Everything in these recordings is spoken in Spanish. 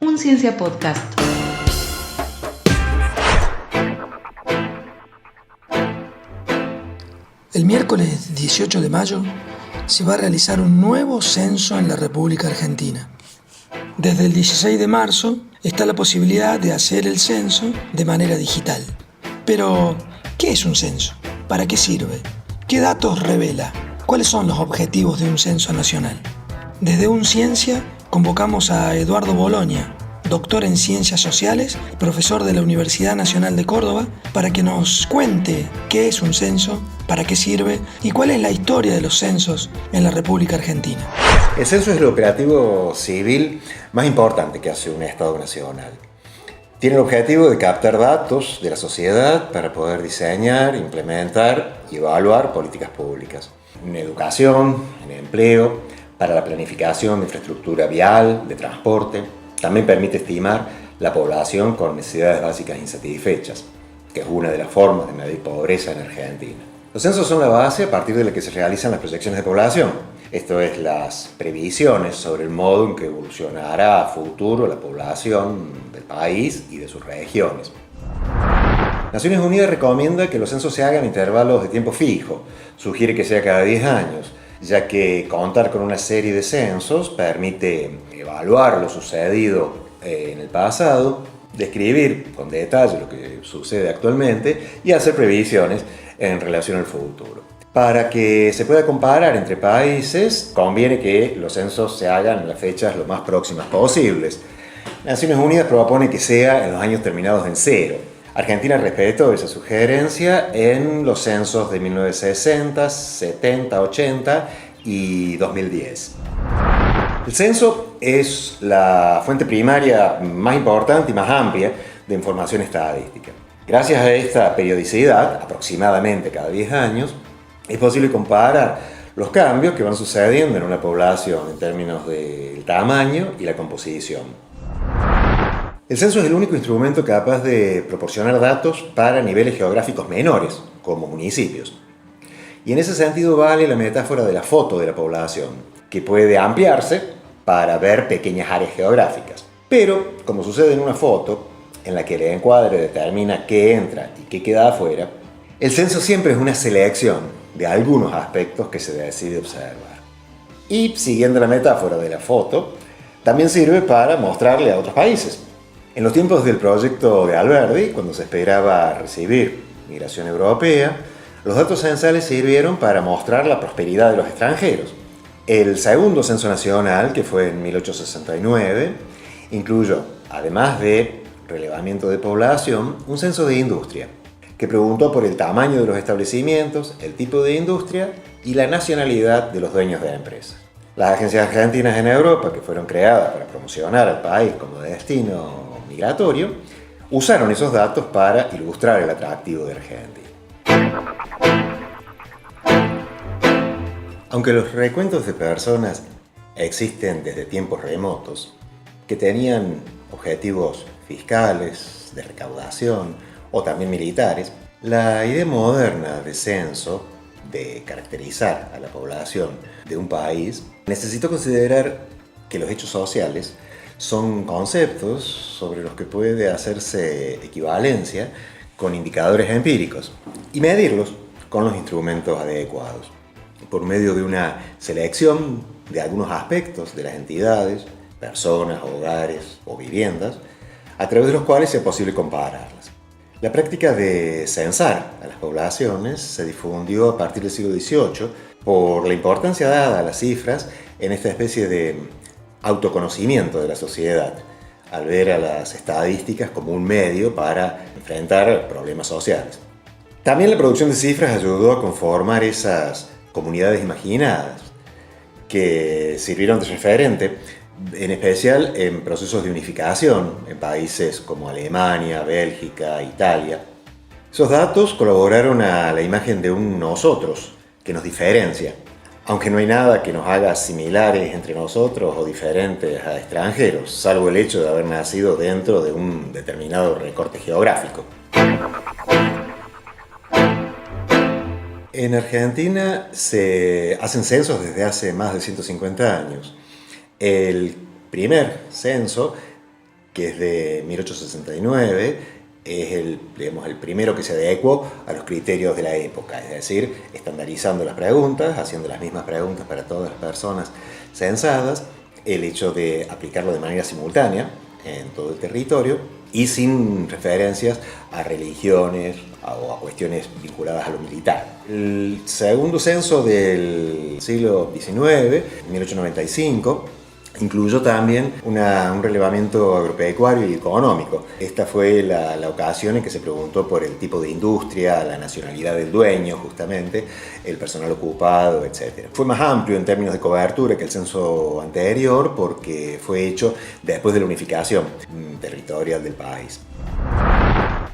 Un Ciencia Podcast. El miércoles 18 de mayo se va a realizar un nuevo censo en la República Argentina. Desde el 16 de marzo está la posibilidad de hacer el censo de manera digital. Pero, ¿qué es un censo? ¿Para qué sirve? ¿Qué datos revela? ¿Cuáles son los objetivos de un censo nacional? Desde UNCiencia convocamos a Eduardo Boloña, doctor en Ciencias Sociales y profesor de la Universidad Nacional de Córdoba, para que nos cuente qué es un censo, para qué sirve y cuál es la historia de los censos en la República Argentina. El censo es el operativo civil más importante que hace un Estado nacional. Tiene el objetivo de captar datos de la sociedad para poder diseñar, implementar y evaluar políticas públicas. En educación, en empleo, para la planificación de infraestructura vial, de transporte. También permite estimar la población con necesidades básicas insatisfechas, que es una de las formas de medir pobreza en Argentina. Los censos son la base a partir de la que se realizan las proyecciones de población. Esto es, las previsiones sobre el modo en que evolucionará a futuro la población del país y de sus regiones. Naciones Unidas recomienda que los censos se hagan en intervalos de tiempo fijo. Sugiere que sea cada 10 años, ya que contar con una serie de censos permite evaluar lo sucedido en el pasado, describir con detalle lo que sucede actualmente y hacer previsiones en relación al futuro. Para que se pueda comparar entre países, conviene que los censos se hagan en las fechas lo más próximas posibles. Naciones Unidas propone que sea en los años terminados en cero. Argentina respetó esa sugerencia en los censos de 1960, 70, 80 y 2010. El censo es la fuente primaria más importante y más amplia de información estadística. Gracias a esta periodicidad, aproximadamente cada 10 años, es posible comparar los cambios que van sucediendo en una población en términos del tamaño y la composición. El censo es el único instrumento capaz de proporcionar datos para niveles geográficos menores, como municipios. Y en ese sentido vale la metáfora de la foto de la población, que puede ampliarse para ver pequeñas áreas geográficas. Pero, como sucede en una foto, en la que el encuadre determina qué entra y qué queda afuera, el censo siempre es una selección de algunos aspectos que se decide observar. Y, siguiendo la metáfora de la foto, también sirve para mostrarle a otros países. En los tiempos del proyecto de Alberdi, cuando se esperaba recibir migración europea, los datos censales sirvieron para mostrar la prosperidad de los extranjeros. El segundo censo nacional, que fue en 1869, incluyó, además de relevamiento de población, un censo de industria, que preguntó por el tamaño de los establecimientos, el tipo de industria y la nacionalidad de los dueños de empresas. Las agencias argentinas en Europa, que fueron creadas para promocionar al país como destino migratorio, usaron esos datos para ilustrar el atractivo de Argentina. Aunque los recuentos de personas existen desde tiempos remotos, que tenían objetivos fiscales, de recaudación o también militares, la idea moderna de censo, de caracterizar a la población de un país, necesitó considerar que los hechos sociales son conceptos sobre los que puede hacerse equivalencia con indicadores empíricos y medirlos con los instrumentos adecuados, por medio de una selección de algunos aspectos de las entidades, personas, hogares o viviendas, a través de los cuales sea posible compararlas. La práctica de censar a las poblaciones se difundió a partir del siglo XVIII por la importancia dada a las cifras en esta especie de autoconocimiento de la sociedad, al ver a las estadísticas como un medio para enfrentar problemas sociales. También la producción de cifras ayudó a conformar esas comunidades imaginadas que sirvieron de referente, en especial en procesos de unificación en países como Alemania, Bélgica, Italia. Esos datos colaboraron a la imagen de un nosotros que nos diferencia, aunque no hay nada que nos haga similares entre nosotros o diferentes a extranjeros, salvo el hecho de haber nacido dentro de un determinado recorte geográfico. En Argentina se hacen censos desde hace más de 150 años. El primer censo que es de 1869, es el primero que se adecuó a los criterios de la época, es decir, estandarizando las preguntas, haciendo las mismas preguntas para todas las personas censadas, el hecho de aplicarlo de manera simultánea en todo el territorio y sin referencias a religiones o a cuestiones vinculadas a lo militar. El segundo censo del siglo XIX, 1895, incluyó también un relevamiento agropecuario y económico. Esta fue la ocasión en que se preguntó por el tipo de industria, la nacionalidad del dueño, justamente, el personal ocupado, etc. Fue más amplio en términos de cobertura que el censo anterior porque fue hecho después de la unificación territorial del país.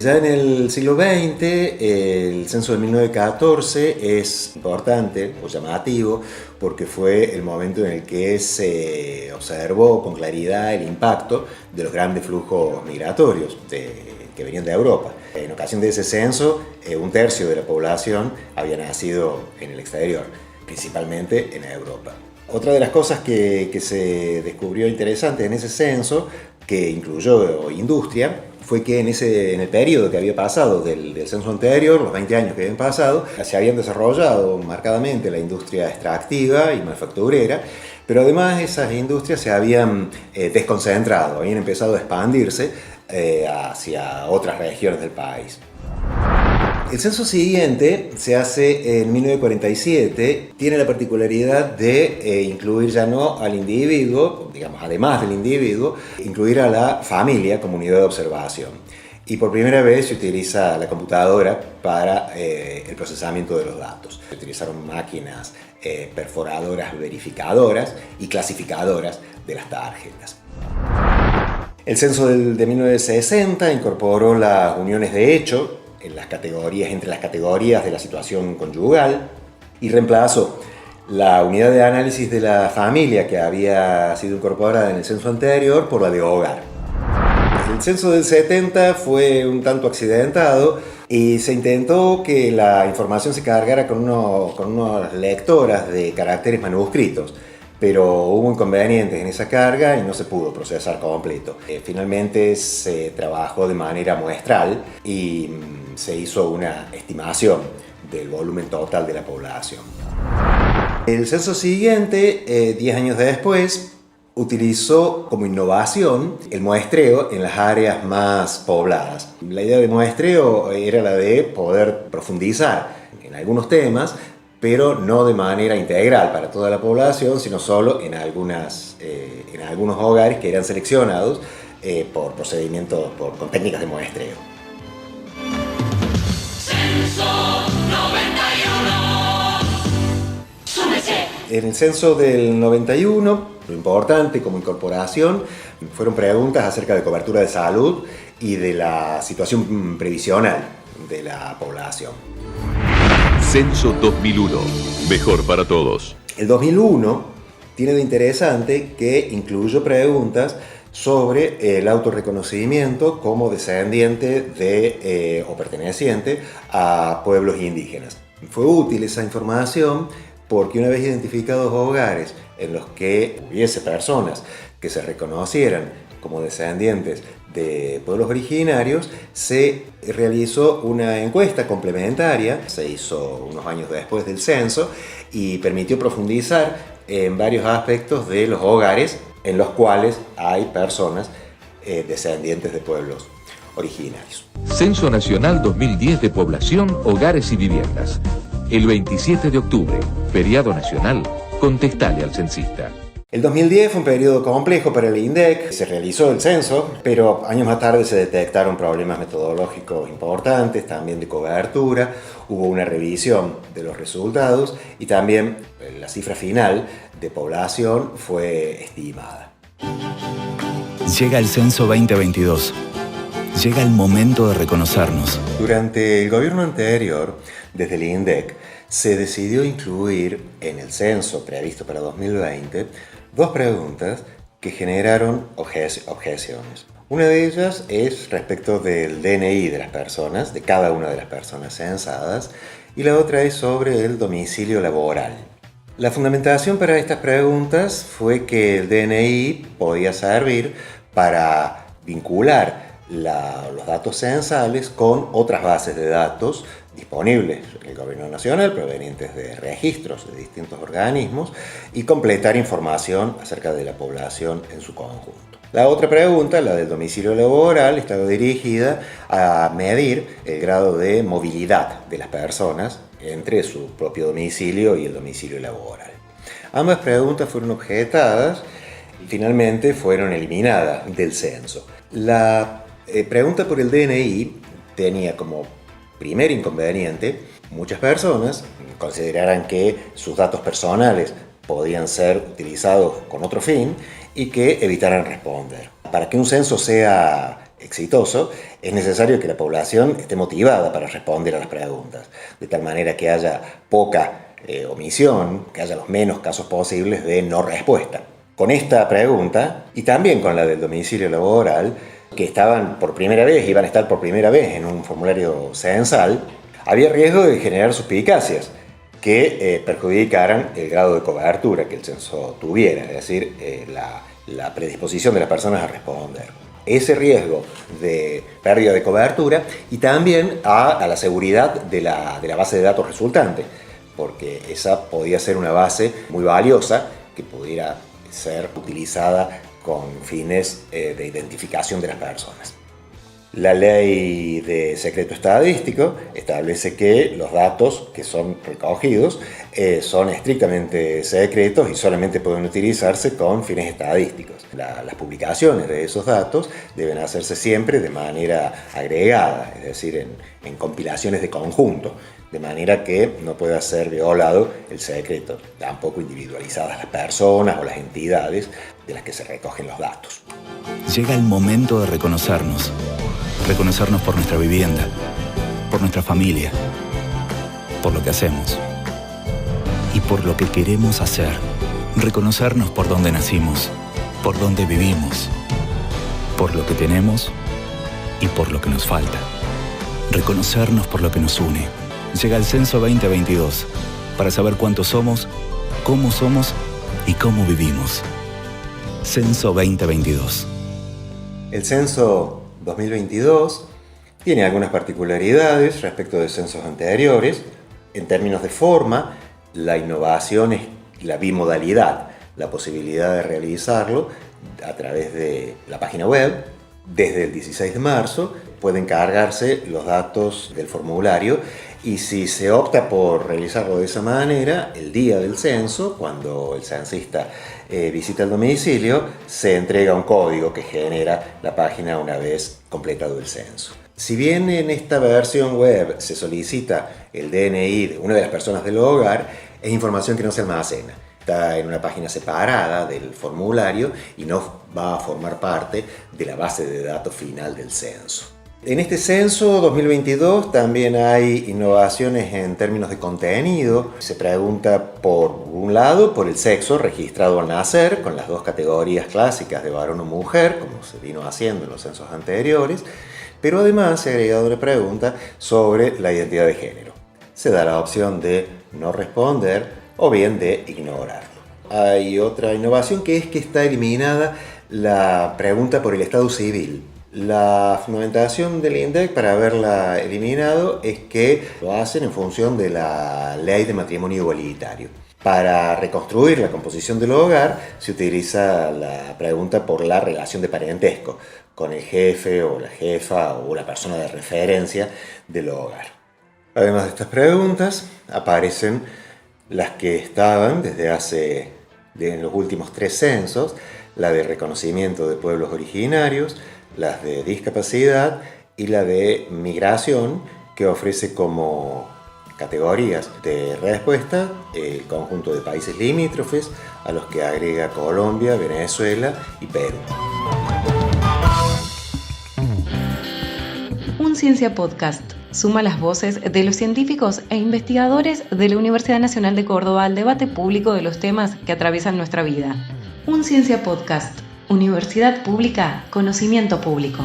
Ya en el siglo XX, el censo de 1914 es importante o llamativo porque fue el momento en el que se observó con claridad el impacto de los grandes flujos migratorios que venían de Europa. En ocasión de ese censo, un tercio de la población había nacido en el exterior, principalmente en Europa. Otra de las cosas que se descubrió interesante en ese censo, que incluyó industria, fue que en el periodo que había pasado del censo anterior, los 20 años que habían pasado, se habían desarrollado marcadamente la industria extractiva y manufacturera, pero además esas industrias se habían desconcentrado, habían empezado a expandirse hacia otras regiones del país. El censo siguiente se hace en 1947, tiene la particularidad de incluir ya no al individuo, digamos, además del individuo, incluir a la familia como unidad de observación. Y por primera vez se utiliza la computadora para el procesamiento de los datos. Se utilizaron máquinas perforadoras verificadoras y clasificadoras de las tarjetas. El censo de 1960 incorporó las uniones de hecho, entre las categorías de la situación conyugal, y reemplazó la unidad de análisis de la familia que había sido incorporada en el censo anterior por la de hogar. El censo del 70 fue un tanto accidentado y se intentó que la información se cargara con unas lectoras de caracteres manuscritos, pero hubo inconvenientes en esa carga y no se pudo procesar completo. Finalmente se trabajó de manera muestral y se hizo una estimación del volumen total de la población. El censo siguiente, 10 años después, utilizó como innovación el muestreo en las áreas más pobladas. La idea de muestreo era la de poder profundizar en algunos temas, pero no de manera integral para toda la población, sino solo en algunos hogares que eran seleccionados por procedimientos, con técnicas de muestreo. Censo 91. ¡Súmese! En el censo del 91, lo importante como incorporación fueron preguntas acerca de cobertura de salud y de la situación previsional de la población. Censo 2001. Mejor para todos. El 2001 tiene de interesante que incluyó preguntas sobre el autorreconocimiento como descendiente o perteneciente a pueblos indígenas. Fue útil esa información porque una vez identificados hogares en los que hubiese personas que se reconocieran como descendientes de pueblos originarios, se realizó una encuesta complementaria, se hizo unos años después del censo y permitió profundizar en varios aspectos de los hogares en los cuales hay personas descendientes de pueblos originarios. Censo Nacional 2010 de Población, Hogares y Viviendas. El 27 de octubre, feriado nacional, contestale al censista. El 2010 fue un periodo complejo para el INDEC, se realizó el censo, pero años más tarde se detectaron problemas metodológicos importantes, también de cobertura, hubo una revisión de los resultados y también la cifra final de población fue estimada. Llega el censo 2022. Llega el momento de reconocernos. Durante el gobierno anterior, desde el INDEC, se decidió incluir en el censo previsto para 2020 dos preguntas que generaron objeciones. Una de ellas es respecto del DNI de las personas, de cada una de las personas censadas, y la otra es sobre el domicilio laboral. La fundamentación para estas preguntas fue que el DNI podía servir para vincular los datos censales con otras bases de datos disponibles en el Gobierno Nacional, provenientes de registros de distintos organismos, y completar información acerca de la población en su conjunto. La otra pregunta, la del domicilio laboral, estaba dirigida a medir el grado de movilidad de las personas entre su propio domicilio y el domicilio laboral. Ambas preguntas fueron objetadas y finalmente fueron eliminadas del censo. La pregunta por el DNI tenía como primer inconveniente: muchas personas considerarán que sus datos personales podían ser utilizados con otro fin y que evitaran responder. Para que un censo sea exitoso, es necesario que la población esté motivada para responder a las preguntas, de tal manera que haya poca omisión, que haya los menos casos posibles de no respuesta. Con esta pregunta, y también con la del domicilio laboral, que iban a estar por primera vez en un formulario censal, había riesgo de generar suspicacias que perjudicaran el grado de cobertura que el censo tuviera, es decir, la predisposición de las personas a responder. Ese riesgo de pérdida de cobertura y también a la seguridad de la base de datos resultante, porque esa podía ser una base muy valiosa que pudiera ser utilizada con fines de identificación de las personas. La ley de secreto estadístico establece que los datos que son recogidos son estrictamente secretos y solamente pueden utilizarse con fines estadísticos. Las publicaciones de esos datos deben hacerse siempre de manera agregada, es decir, en compilaciones de conjunto, de manera que no pueda ser violado el secreto, tampoco individualizadas las personas o las entidades de las que se recogen los datos. Llega el momento de reconocernos. Reconocernos por nuestra vivienda, por nuestra familia, por lo que hacemos y por lo que queremos hacer. Reconocernos por dónde nacimos, por dónde vivimos, por lo que tenemos y por lo que nos falta. Reconocernos por lo que nos une. Llega el Censo 2022 para saber cuántos somos y cómo vivimos. Censo 2022. El Censo 2022 tiene algunas particularidades respecto de censos anteriores. En términos de forma, la innovación es la bimodalidad, la posibilidad de realizarlo a través de la página web. Desde el 16 de marzo pueden cargarse los datos del formulario y si se opta por realizarlo de esa manera, el día del censo, cuando el censista visita el domicilio, se entrega un código que genera la página una vez completado el censo. Si bien en esta versión web se solicita el DNI de una de las personas del hogar, es información que no se almacena. Está en una página separada del formulario y no va a formar parte de la base de datos final del censo. En este censo 2022 también hay innovaciones en términos de contenido. Se pregunta por un lado por el sexo registrado al nacer, con las dos categorías clásicas de varón o mujer, como se vino haciendo en los censos anteriores, pero además se ha agregado una pregunta sobre la identidad de género. Se da la opción de no responder o bien de ignorarlo. Hay otra innovación que es que está eliminada la pregunta por el estado civil. La fundamentación del INDEC para haberla eliminado es que lo hacen en función de la ley de matrimonio igualitario. Para reconstruir la composición del hogar se utiliza la pregunta por la relación de parentesco con el jefe o la jefa o la persona de referencia del hogar. Además de estas preguntas aparecen las que estaban en los últimos 3 censos, la de reconocimiento de pueblos originarios, las de discapacidad y la de migración, que ofrece como categorías de respuesta el conjunto de países limítrofes a los que agrega Colombia, Venezuela y Perú. Un Ciencia Podcast suma las voces de los científicos e investigadores de la Universidad Nacional de Córdoba al debate público de los temas que atraviesan nuestra vida. Un Ciencia Podcast. Universidad Pública, conocimiento público.